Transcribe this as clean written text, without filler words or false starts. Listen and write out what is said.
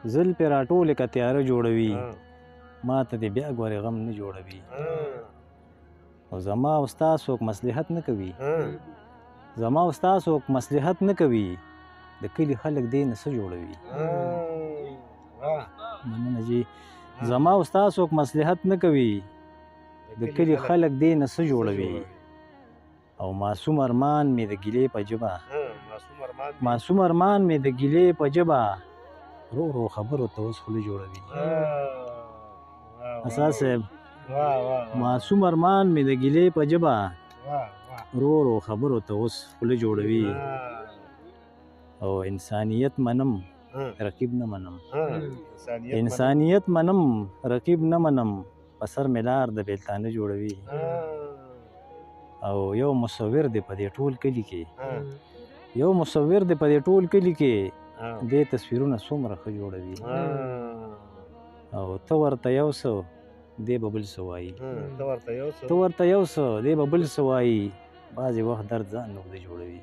زلفې راټولې که تیاره جوړوي ما ته دې بیا ګورې غم نه جوړوي او زما او ستا څوک مصلحت نه کوي زما او ستا څوک مصلحت نه کوي د کلي خلک دې نه څه جوړوي مننه جي زما او ستا څوک مصلحت نه کوي د کلي خلک دې نه څه جوړوي او معصوم ارمان مې د ګیلې په ژبه معصوم ارمان مې د ګیلې په ژبه رو رو خبرو ته اوس خوله جوړوي اساس صاحب معصوم ارمان مې د ګیلې په ژبه رو رو خبرو ته اوس خوله جوړوي او انسانیت منم رقیب نه منم انسانیت منم رقیب نه منم په سر مې لار د بیلتانه جوړوي او یو مصور دی په دې ټول کلي کې یو مصور دی په دې ټول کلي کې دې تصویرونه څومره ښه جوړوي او ته ورته یو څه دی به بل څه وایي ته ورته یو څه دی به بل څه وایي بعضې وخت درد ځان نه جوړوي